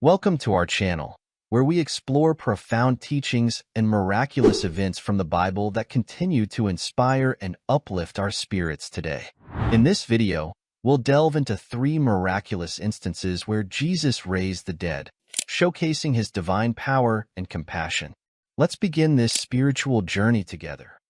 Welcome to our channel, where we explore profound teachings and miraculous events from the Bible that continue to inspire and uplift our spirits today. In this video, we'll delve into 3 miraculous instances where Jesus raised the dead, showcasing his divine power and compassion. Let's begin this spiritual journey together.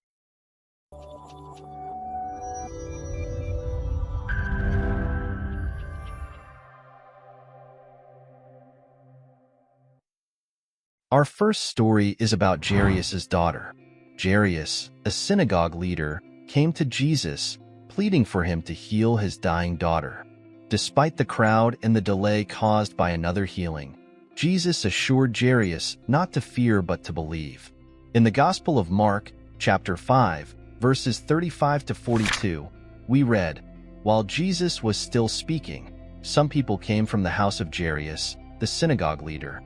Our first story is about Jairus' daughter. Jairus, a synagogue leader, came to Jesus, pleading for him to heal his dying daughter. Despite the crowd and the delay caused by another healing, Jesus assured Jairus not to fear but to believe. In the Gospel of Mark, chapter 5, verses 35 to 42, we read, "While Jesus was still speaking, some people came from the house of Jairus, the synagogue leader.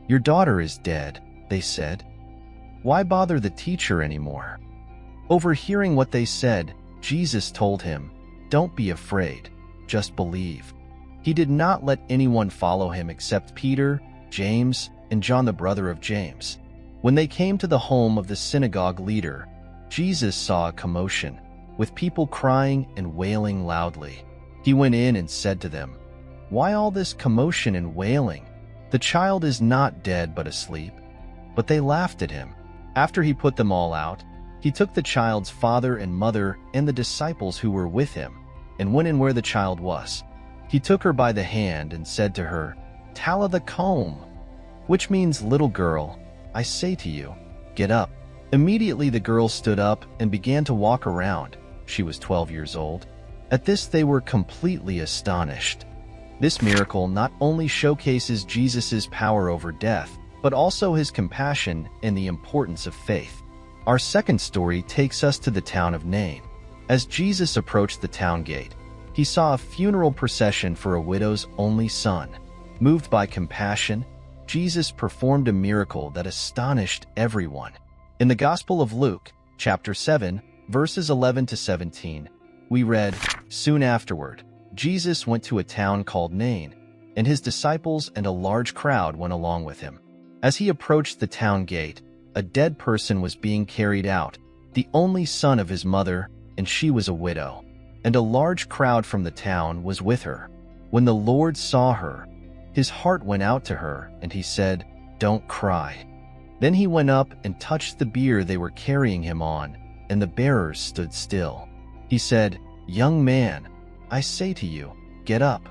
'Your daughter is dead,' they said. 'Why bother the teacher anymore?' Overhearing what they said, Jesus told him, 'Don't be afraid, just believe.' He did not let anyone follow him except Peter, James, and John, the brother of James. When they came to the home of the synagogue leader, Jesus saw a commotion, with people crying and wailing loudly. He went in and said to them, 'Why all this commotion and wailing? The child is not dead but asleep.' But they laughed at him. After he put them all out, he took the child's father and mother and the disciples who were with him, and went in where the child was. He took her by the hand and said to her, 'Talitha koum,' which means, 'Little girl, I say to you, get up.' Immediately the girl stood up and began to walk around. She was 12 years old. At this they were completely astonished. This miracle not only showcases Jesus' power over death, but also his compassion and the importance of faith. Our second story takes us to the town of Nain. As Jesus approached the town gate, he saw a funeral procession for a widow's only son. Moved by compassion, Jesus performed a miracle that astonished everyone. In the Gospel of Luke, chapter 7, verses 11 to 17, we read, "Soon afterward, Jesus went to a town called Nain, and his disciples and a large crowd went along with him. As he approached the town gate, a dead person was being carried out, the only son of his mother, and she was a widow. And a large crowd from the town was with her. When the Lord saw her, his heart went out to her, and he said, 'Don't cry.' Then he went up and touched the bier they were carrying him on, and the bearers stood still. He said, 'Young man, I say to you, get up.'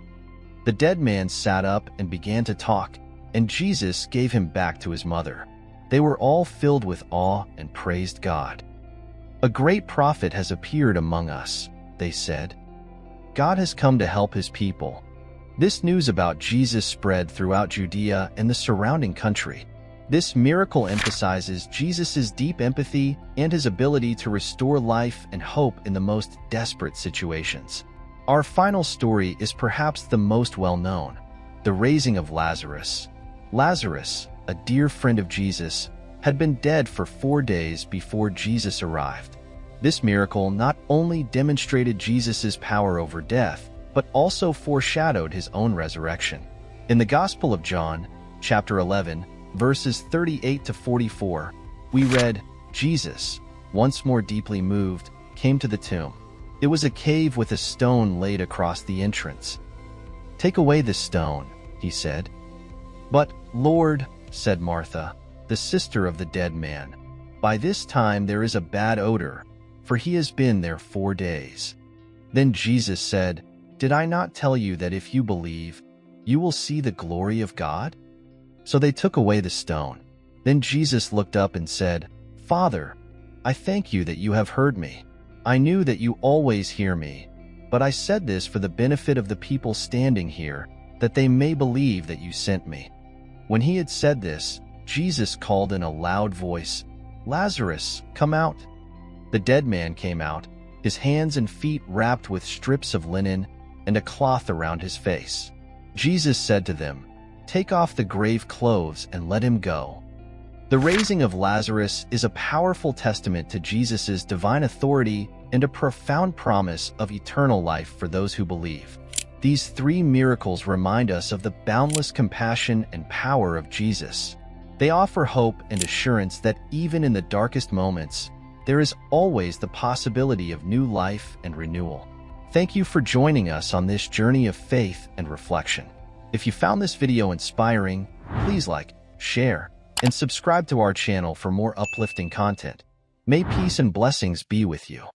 The dead man sat up and began to talk, and Jesus gave him back to his mother. They were all filled with awe and praised God. 'A great prophet has appeared among us,' they said. 'God has come to help his people.' This news about Jesus spread throughout Judea and the surrounding country. This miracle emphasizes Jesus' deep empathy and his ability to restore life and hope in the most desperate situations. Our final story is perhaps the most well-known, the raising of Lazarus. Lazarus, a dear friend of Jesus, had been dead for 4 days before Jesus arrived. This miracle not only demonstrated Jesus' power over death, but also foreshadowed his own resurrection. In the Gospel of John, chapter 11, verses 38 to 44, we read, "Jesus, once more deeply moved, came to the tomb. It was a cave with a stone laid across the entrance. 'Take away this stone,' he said. 'But, Lord,' said Martha, the sister of the dead man, 'by this time there is a bad odor, for he has been there 4 days.' Then Jesus said, 'Did I not tell you that if you believe, you will see the glory of God?' So they took away the stone. Then Jesus looked up and said, 'Father, I thank you that you have heard me. I knew that you always hear me, but I said this for the benefit of the people standing here, that they may believe that you sent me.' When he had said this, Jesus called in a loud voice, 'Lazarus, come out.' The dead man came out, his hands and feet wrapped with strips of linen and a cloth around his face. Jesus said to them, 'Take off the grave clothes and let him go.' The raising of Lazarus is a powerful testament to Jesus' divine authority and a profound promise of eternal life for those who believe. These three miracles remind us of the boundless compassion and power of Jesus. They offer hope and assurance that even in the darkest moments, there is always the possibility of new life and renewal. Thank you for joining us on this journey of faith and reflection. If you found this video inspiring, please like, share, and subscribe to our channel for more uplifting content. May peace and blessings be with you.